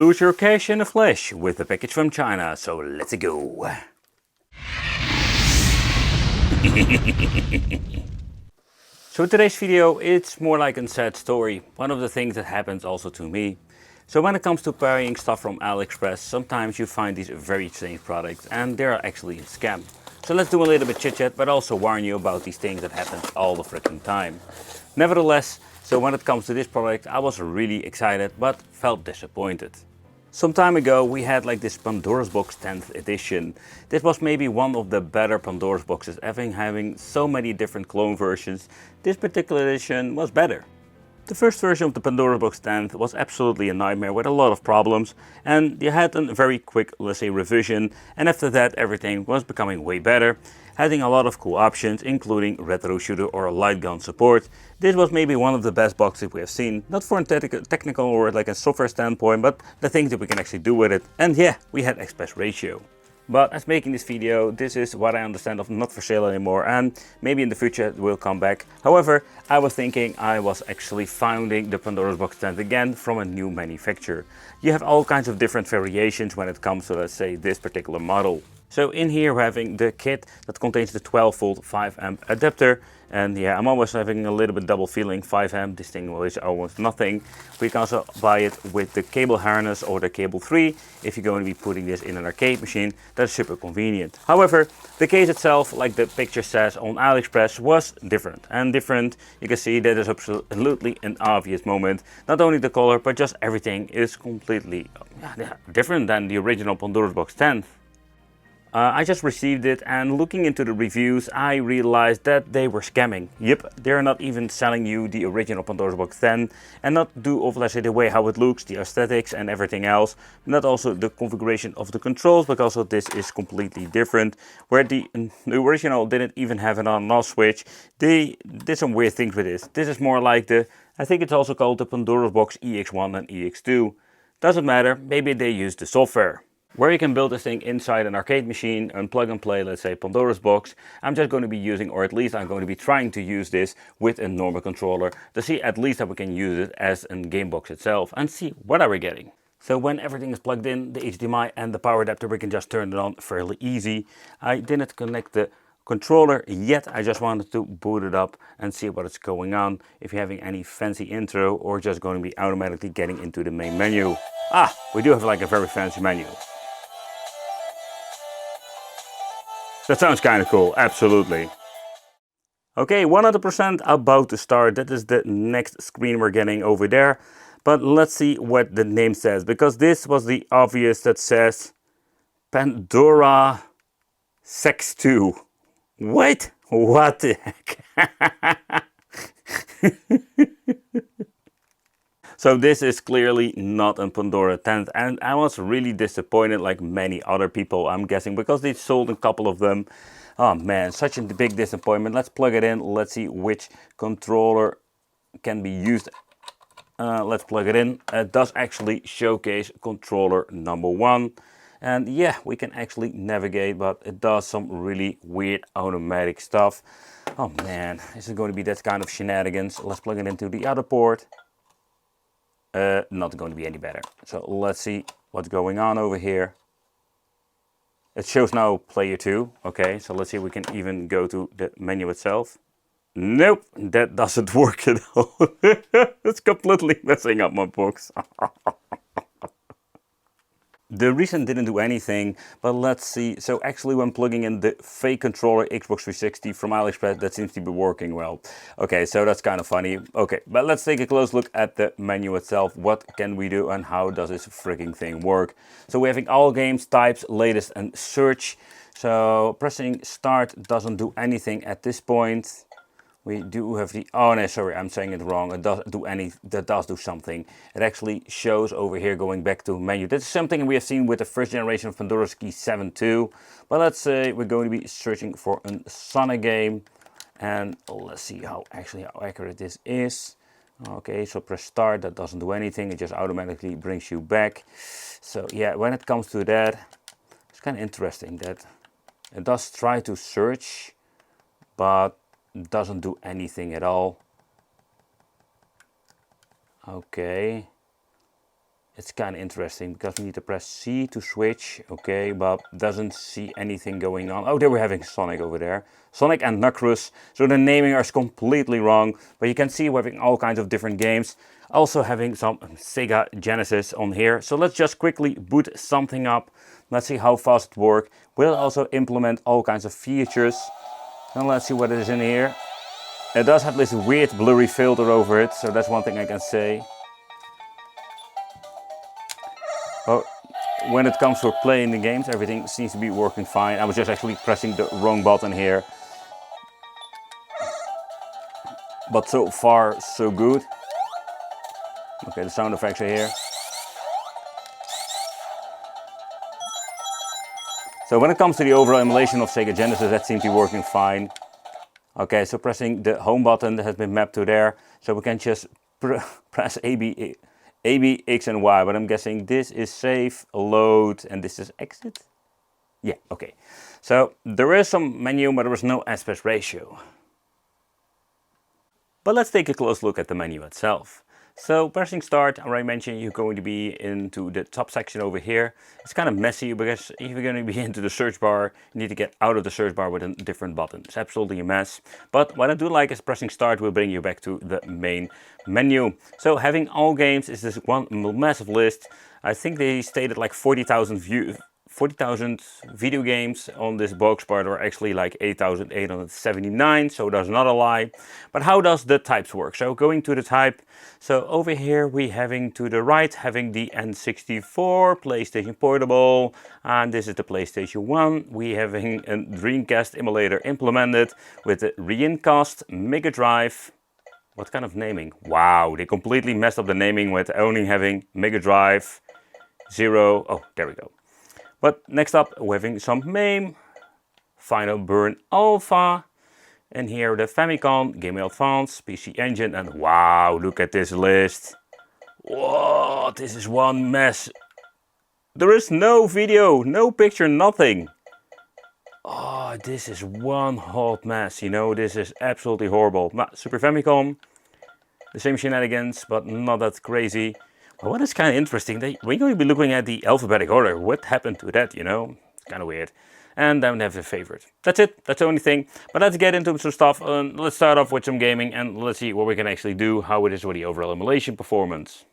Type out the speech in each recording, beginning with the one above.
Lose your cash in the flesh with a package from China, so let's go. So today's video, it's more like a sad story. One of the things that happens also to me. So when it comes to buying stuff from AliExpress, sometimes you find these very strange products and they're actually a scam. So let's do a little bit chit chat, but also warn you about these things that happen all the freaking time. Nevertheless, so when it comes to this product, I was really excited, but felt disappointed. Some time ago we had like this Pandora's Box 10th edition. This was maybe one of the better Pandora's boxes, having so many different clone versions. This particular edition was better. The first version of the Pandora Box 10th was absolutely a nightmare with a lot of problems, and you had a very quick, let's say, revision, and after that everything was becoming way better, having a lot of cool options including retro shooter or light gun support. This was maybe one of the best boxes we have seen, not for a technical or like a software standpoint, but the things that we can actually do with it. And yeah, we had aspect ratio. But as making this video, this is what I understand of not for sale anymore, and maybe in the future it will come back. However, I was thinking I was actually finding the Pandora's Box 10 again from a new manufacturer. You have all kinds of different variations when it comes to, let's say, this particular model. So in here we're having the kit that contains the 12-volt 5-amp adapter. And yeah, I'm always having a little bit double feeling. 5-amp, this thing is almost nothing. We can also buy it with the cable harness or the cable 3 if you're going to be putting this in an arcade machine. That's super convenient. However, the case itself, like the picture says on AliExpress, was different. And different, you can see that is absolutely an obvious moment. Not only the color, but just everything is completely different than the original Pandora's Box 10. I just received it, and looking into the reviews I realized that they were scamming. Yep, they're not even selling you the original Pandora's Box 10, and not due of, let's say, the way how it looks, the aesthetics and everything else, not also the configuration of the controls, but also this is completely different. Where the original didn't even have an on and off switch, they did some weird things with this. This is more like I think it's also called the Pandora's Box EX1 and EX2. Doesn't matter, maybe they used the software. Where you can build this thing inside an arcade machine and plug and play, let's say, Pandora's Box. I'm just going to be using, or at least I'm going to be trying to use this with a normal controller to see at least that we can use it as a game box itself and see what are we getting. So when everything is plugged in, the HDMI and the power adapter, we can just turn it on fairly easy. I didn't connect the controller yet, I just wanted to boot it up and see what is going on. If you're having any fancy intro or just going to be automatically getting into the main menu. Ah, we do have like a very fancy menu. That sounds kind of cool, absolutely. Okay, 100% about to start. That is the next screen we're getting over there. But let's see what the name says, because this was the obvious that says Pandora Sex 2. Wait, what the heck? So this is clearly not a Pandora 10th, and I was really disappointed like many other people, I'm guessing, because they sold a couple of them. Oh man, such a big disappointment. Let's plug it in, let's see which controller can be used. Let's plug it in. It does actually showcase controller number 1. And yeah, we can actually navigate, but it does some really weird automatic stuff. Oh man, is it going to be that kind of shenanigans? Let's plug it into the other port. Not going to be any better. So let's see what's going on over here. It shows now player 2. Okay, so let's see if we can even go to the menu itself. Nope, that doesn't work at all. It's completely messing up my box. The reason didn't do anything, but let's see. So actually when plugging in the fake controller Xbox 360 from AliExpress, that seems to be working well. Okay, so that's kind of funny. Okay, but let's take a close look at the menu itself. What can we do and how does this freaking thing work? So we're having all games, types, latest and search. So pressing start doesn't do anything at this point. We do have the, oh no, sorry, I'm saying it wrong. It does do that does do something. It actually shows over here going back to menu. That's something we have seen with the first generation of Pandora's Key 7 too. But let's say we're going to be searching for a Sonic game. And let's see how accurate this is. Okay, so press start, that doesn't do anything. It just automatically brings you back. So yeah, when it comes to that, it's kind of interesting that it does try to search, but doesn't do anything at all. Okay, It's kind of interesting because we need to press C to switch, okay, but doesn't see anything going on. Oh, there we're having Sonic over there. Sonic and Knuckles, so the naming is completely wrong, but you can see we're having all kinds of different games. Also having some Sega Genesis on here. So let's just quickly boot something up. Let's see how fast it works. We'll also implement all kinds of features. And let's see what is in here. It does have this weird blurry filter over it, so that's one thing I can say. Well, when it comes to playing the games, everything seems to be working fine. I was just actually pressing the wrong button here. But so far, so good. Okay, the sound effects are here. So when it comes to the overall emulation of Sega Genesis, that seems to be working fine. Okay, so pressing the home button that has been mapped to there. So we can just press A, B, X and Y, but I'm guessing this is save, load, and this is exit? Yeah, okay. So there is some menu, but there is no aspect ratio. But let's take a close look at the menu itself. So pressing start, I already mentioned you're going to be into the top section over here. It's kind of messy because if you're going to be into the search bar, you need to get out of the search bar with a different button. It's absolutely a mess. But what I do like is pressing start will bring you back to the main menu. So having all games is this one massive list. I think they stated like 40,000 video games on this box, but are actually like 8,879, so that's not a lie. But how does the types work? So going to the type, so over here we having to the right having the N64, PlayStation Portable, and this is the PlayStation 1. We having a Dreamcast emulator implemented with the Dreamcast Mega Drive. What kind of naming? Wow, they completely messed up the naming with only having Mega Drive 0. Oh, there we go. But next up, we're having some MAME, Final Burn Alpha, and here the Famicom, Game Boy Advance, PC Engine, and wow, look at this list. Whoa, this is one mess. There is no video, no picture, nothing. Oh, this is one hot mess, you know, this is absolutely horrible. Super Famicom, the same shenanigans, but not that crazy. Well, what is kind of interesting, we're going to be looking at the alphabetic order. What happened to that, you know? It's kind of weird. And then we have the favorite. That's it. That's the only thing. But let's get into some stuff. Let's start off with some gaming and let's see what we can actually do, how it is with the overall emulation performance.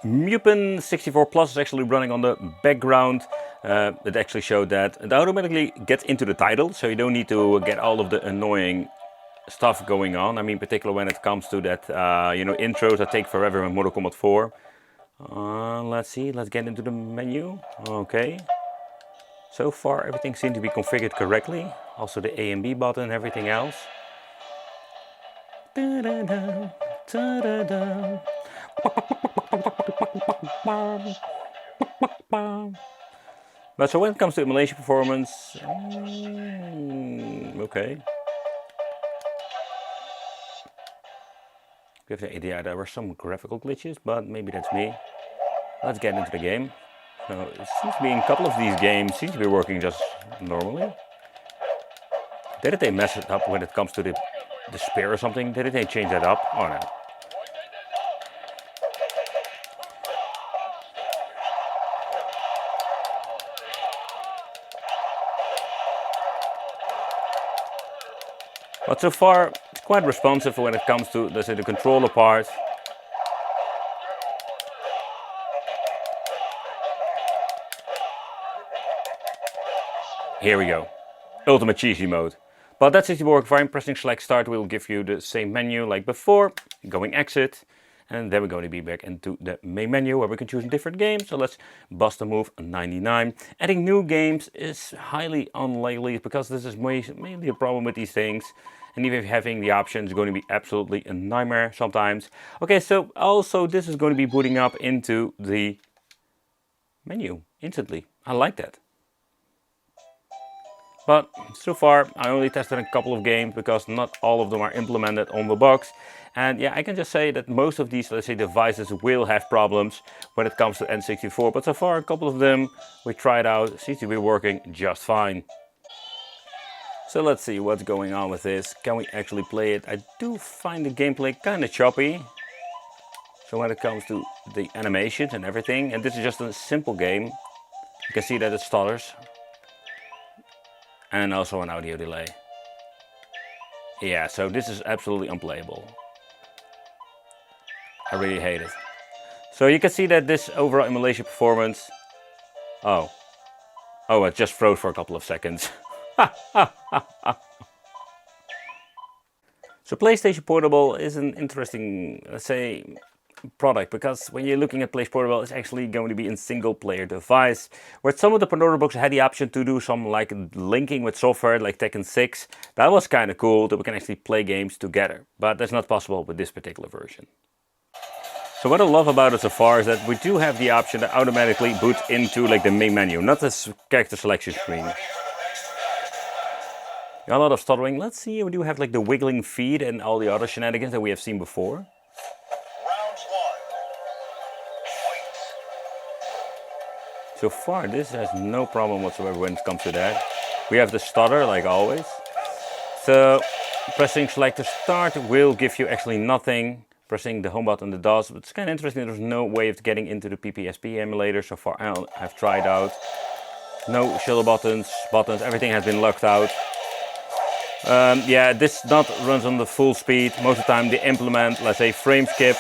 Mupen 64 Plus is actually running on the background. It actually showed that it automatically gets into the title, so you don't need to get all of the annoying stuff going on. I mean, particularly when it comes to that, you know, intros that take forever in Mortal Kombat 4. Let's see, let's get into the menu. Okay. So far everything seems to be configured correctly. Also the A and B button and everything else. But so when it comes to emulation performance, okay. We have the idea there were some graphical glitches, but maybe that's me. Let's get into the game. So it seems to be in a couple of these games, seems to be working just normally. Did they mess it up when it comes to the spear or something? Did they change that up? Oh no. But so far, it's quite responsive when it comes to, let's say, the controller part. Here we go. Ultimate cheesy mode. But that's it work fine. Pressing select start will give you the same menu like before. Going exit. And then we're going to be back into the main menu where we can choose different games. So let's bust a move 99. Adding new games is highly unlikely because this is mainly a problem with these things. And even if having the option is going to be absolutely a nightmare sometimes. Okay, so also this is going to be booting up into the menu instantly. I like that. But so far I only tested a couple of games because not all of them are implemented on the box. And yeah, I can just say that most of these, let's say, devices will have problems when it comes to N64. But so far a couple of them we tried out, seems to be working just fine. So let's see what's going on with this. Can we actually play it? I do find the gameplay kind of choppy. So when it comes to the animations and everything, and this is just a simple game, you can see that it stutters. And also an audio delay. Yeah, so this is absolutely unplayable. I really hate it. So you can see that this overall emulation performance... Oh, it just froze for a couple of seconds. So PlayStation Portable is an interesting, let's say, product, because when you're looking at PlayStation Portable, it's actually going to be a single player device, where some of the Pandora boxes had the option to do some like linking with software like Tekken 6. That was kind of cool, that we can actually play games together, but that's not possible with this particular version. So what I love about it so far is that we do have the option that automatically boots into like the main menu, not this character selection screen. Got a lot of stuttering. Let's see, we do have like the wiggling feet and all the other shenanigans that we have seen before. So far this has no problem whatsoever when it comes to that. We have the stutter like always. So pressing select to start will give you actually nothing. Pressing the home button does, but it's kind of interesting, there's no way of getting into the PSP emulator so far. I've tried out. No shuttle buttons, everything has been locked out. Yeah, this not runs on the full speed. Most of the time they implement, let's say, frame skip.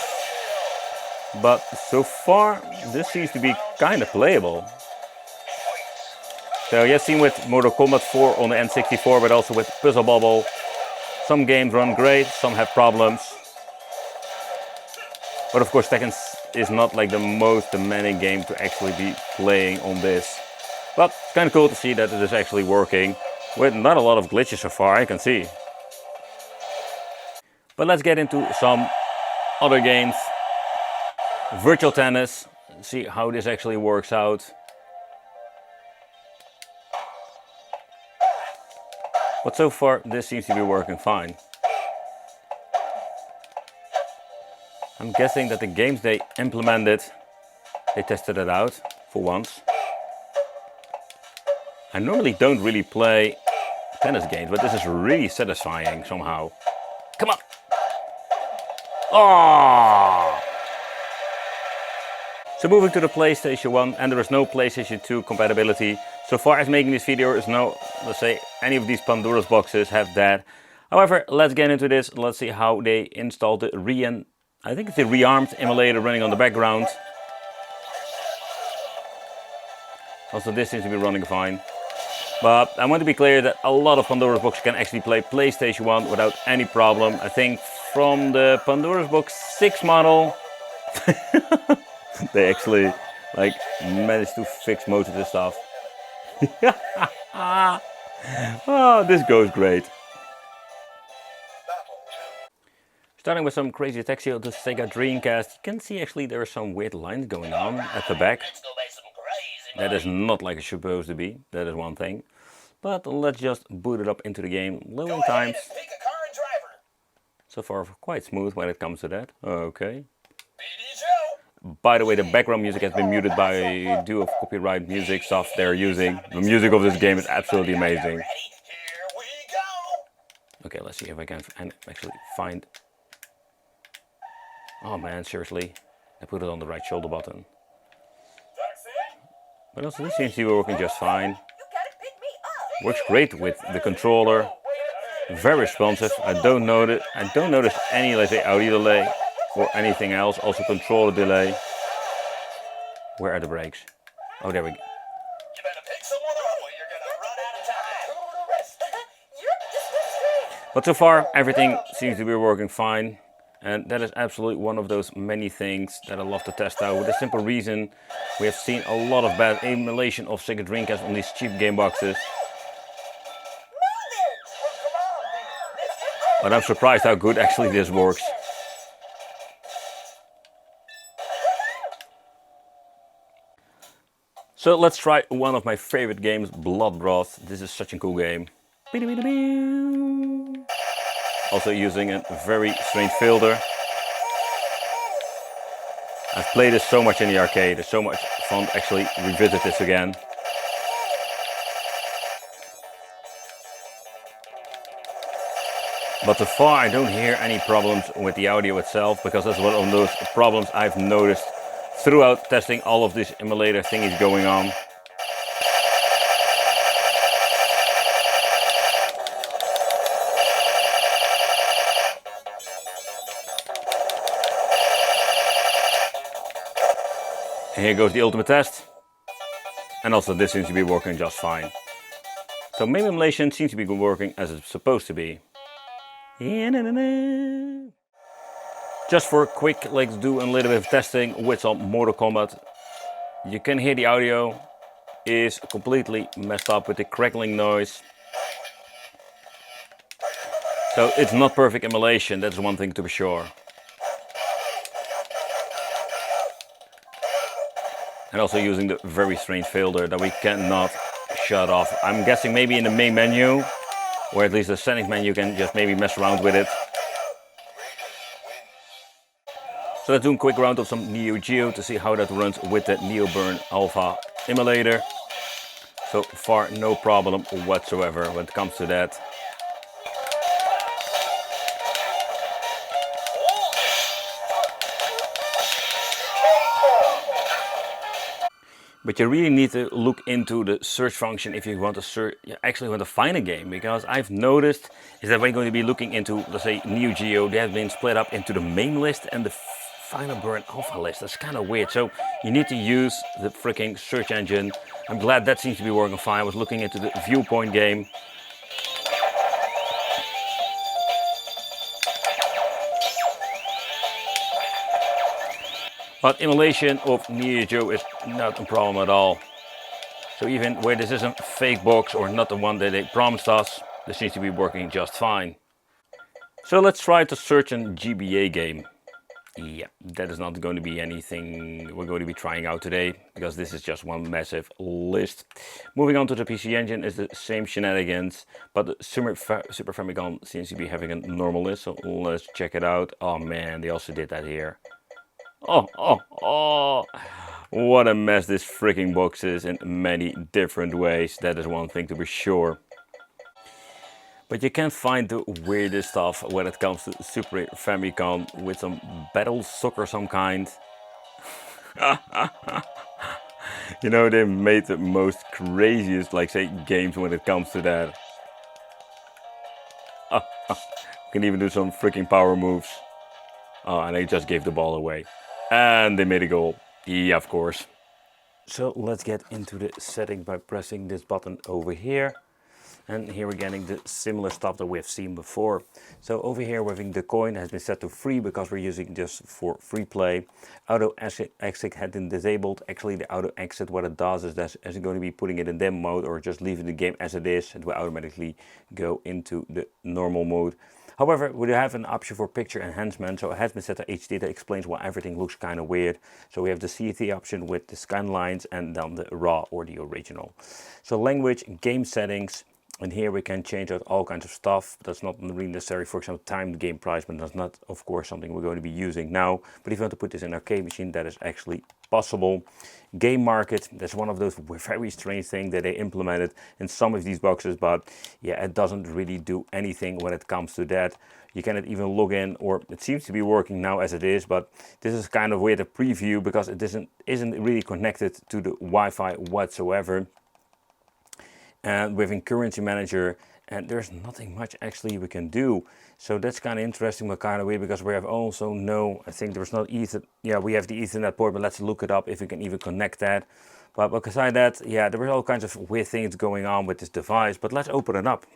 But so far, this seems to be kind of playable. So you've seen with Mortal Kombat 4 on the N64, but also with Puzzle Bobble. Some games run great, some have problems. But of course Tekken is not like the most demanding game to actually be playing on this. But it's kind of cool to see that it is actually working. With not a lot of glitches so far, I can see. But let's get into some other games. Virtual Tennis, see how this actually works out. But so far this seems to be working fine. I'm guessing that the games they implemented, they tested it out for once. I normally don't really play tennis games, but this is really satisfying somehow. Come on! Oh! So moving to the PlayStation 1, and there is no PlayStation 2 compatibility. So far as making this video, is no, let's say, any of these Pandora's boxes have that. However, let's get into this. Let's see how they installed the I think it's the rearmed emulator running on the background. Also, this seems to be running fine. But I want to be clear that a lot of Pandora's boxes can actually play PlayStation 1 without any problem. I think from the Pandora's box 6 model, they actually like managed to fix most of this stuff. Oh, this goes great. Starting with some crazy text here, the Sega Dreamcast. You can see actually there are some weird lines going on at the back. That is not like it's supposed to be, that is one thing. But let's just boot it up into the game. Loading times. So far quite smooth when it comes to that. Okay. By the way, the background music has been muted by due of copyright music stuff they're using. The music of this game is absolutely amazing. Okay, let's see if I can actually find... Oh man, seriously, I put it on the right shoulder button. But also this seems to be working just fine. Works great with the controller. Very responsive. I don't notice any, let's say, audio delay or anything else. Also controller delay. Where are the brakes? Oh, there we go. But so far everything seems to be working fine. And that is absolutely one of those many things that I love to test out. With the simple reason, we have seen a lot of bad emulation of Sega Dreamcast on these cheap game boxes. But I'm surprised how good actually this works. So let's try one of my favorite games, Blood Broth. This is such a cool game. Also using a very strange filter. I've played this so much in the arcade. It's so much fun to actually revisit this again. But so far I don't hear any problems with the audio itself, because that's one of those problems I've noticed throughout testing all of these emulator thingies going on. And here goes the ultimate test. And also this seems to be working just fine. So MAME emulation seems to be working as it's supposed to be. Just for a quick, let's do a little bit of testing with some Mortal Kombat. You can hear the audio is completely messed up with the crackling noise. So it's not perfect emulation, that's one thing to be sure. And also using the very strange filter that we cannot shut off. I'm guessing maybe in the main menu, or at least the settings menu, you can just maybe mess around with it. So let's do a quick round of some Neo Geo to see how that runs with the NeoBurn Alpha emulator. So far no problem whatsoever when it comes to that. But you really need to look into the search function if you want to search, actually want to find a game, because I've noticed is that when you're going to be looking into, let's say, Neo Geo, they have been split up into the main list and the Final Burn Alpha list. That's kind of weird. So you need to use the freaking search engine. I'm glad that seems to be working fine. I was looking into the Viewpoint game. But emulation of Neo Geo is not a problem at all. So even where this isn't a fake box or not the one that they promised us, this seems to be working just fine. So let's try to search a GBA game. Yeah, that is not going to be anything we're going to be trying out today, because this is just one massive list. Moving on to the PC Engine is the same shenanigans, but the Super Famicom seems to be having a normal list, so let's check it out. Oh man, they also did that here. Oh, what a mess this freaking box is in many different ways. That is one thing to be sure. But you can find the weirdest stuff when it comes to Super Famicom with some battle soccer some kind. You know, they made the most craziest, like say, games when it comes to that. Can even do some freaking power moves. Oh, and they just gave the ball away. And they made a goal. Yeah, of course. So let's get into the setting by pressing this button over here. And here we're getting the similar stuff that we have seen before. So over here we're having the coin has been set to free because we're using this for free play. Auto exit had been disabled. Actually the auto exit, what it does is that as you're going to be putting it in demo mode or just leaving the game as it is, it will automatically go into the normal mode. However, we have an option for picture enhancement, so it has been set to HD. That explains why everything looks kind of weird. So we have the CT option with the scan lines and then the raw or the original. So language, game settings, and here we can change out all kinds of stuff. That's not really necessary. For example, timed game price, but that's not, of course, something we're going to be using now. But if you want to put this in an arcade machine, that is actually possible. Game market, that's one of those very strange things that they implemented in some of these boxes, but yeah, it doesn't really do anything when it comes to that. You cannot even log in, or it seems to be working now as it is, but this is kind of weird, a preview, because it isn't really connected to the Wi-Fi whatsoever. And we have currency manager, and there's nothing much actually we can do. So that's kind of interesting, but kind of weird, because we have also I think there's not Ethernet. Yeah, we have the Ethernet port, but let's look it up if we can even connect that. But beside that, yeah, there were all kinds of weird things going on with this device, but let's open it up.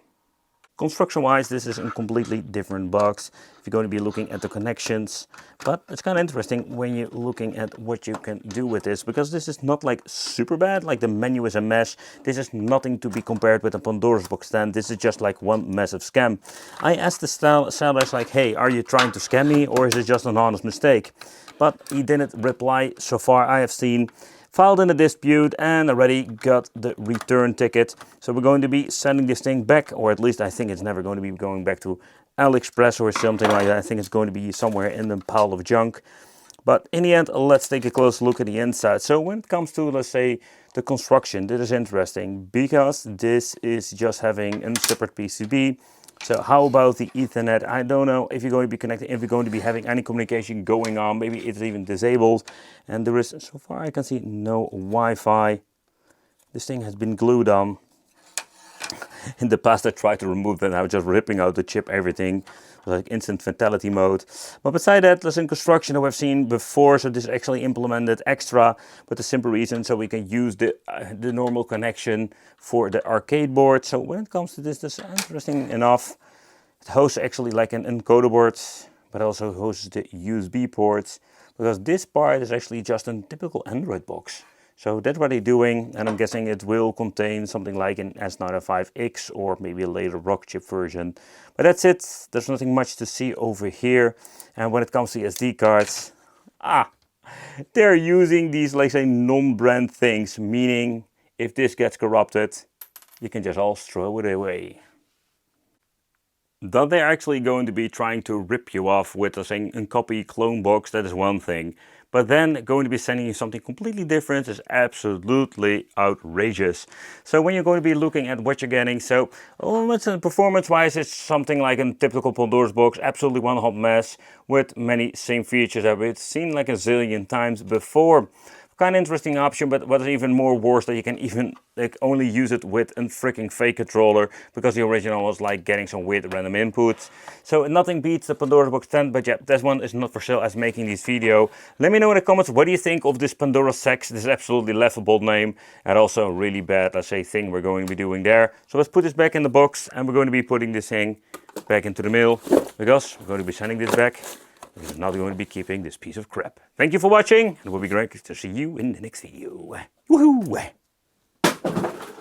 Construction wise, this is a completely different box if you're going to be looking at the connections, but it's kind of interesting when you're looking at what you can do with this, because this is not like super bad, like the menu is a mess. This is nothing to be compared with a Pandora's box stand. This is just like one massive scam. I asked the sellers like, hey, are you trying to scam me, or is it just an honest mistake? But he didn't reply so far I have seen. Filed in a dispute and already got the return ticket. So we're going to be sending this thing back, or at least I think it's never going to be going back to AliExpress or something like that. I think it's going to be somewhere in the pile of junk. But in the end, let's take a close look at the inside. So when it comes to, let's say, the construction, this is interesting because this is just having a separate PCB. So how about the Ethernet? I don't know if you're going to be connecting, if you're going to be having any communication going on. Maybe it's even disabled. And there is, so far I can see, no Wi-Fi. This thing has been glued on. In the past I tried to remove that. I was just ripping out the chip, everything. Like instant fatality mode. But beside that, there's in construction that we've seen before. So this is actually implemented extra with the simple reason so we can use the normal connection for the arcade board. So when it comes to this is interesting enough. It hosts actually like an encoder board, but also hosts the USB ports, because this part is actually just a typical Android box. So that's what they're doing, and I'm guessing it will contain something like an S905X or maybe a later Rockchip version. But that's it. There's nothing much to see over here. And when it comes to SD cards, they're using these, like say, non-brand things, meaning if this gets corrupted, you can just all throw it away. That they're actually going to be trying to rip you off with a copy clone box, that is one thing. But then going to be sending you something completely different is absolutely outrageous. So when you're going to be looking at what you're getting, so performance-wise, it's something like a typical Pandora's box, absolutely one hot mess with many same features that we've seen like a zillion times before. Kind of interesting option, but what is even more worse that you can even only use it with a freaking fake controller, because the original was like getting some weird random inputs. So nothing beats the Pandora Box 10, but yeah, this one is not for sale as making this video. Let me know in the comments what do you think of this Pandora Sex. This is absolutely laughable name and also a really bad, let's say, thing we're going to be doing there. So let's put this back in the box and we're going to be putting this thing back into the mail, because we're going to be sending this back. We're not going to be keeping this piece of crap. Thank you for watching, and it will be great to see you in the next video. Woohoo!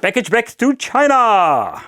Package back to China!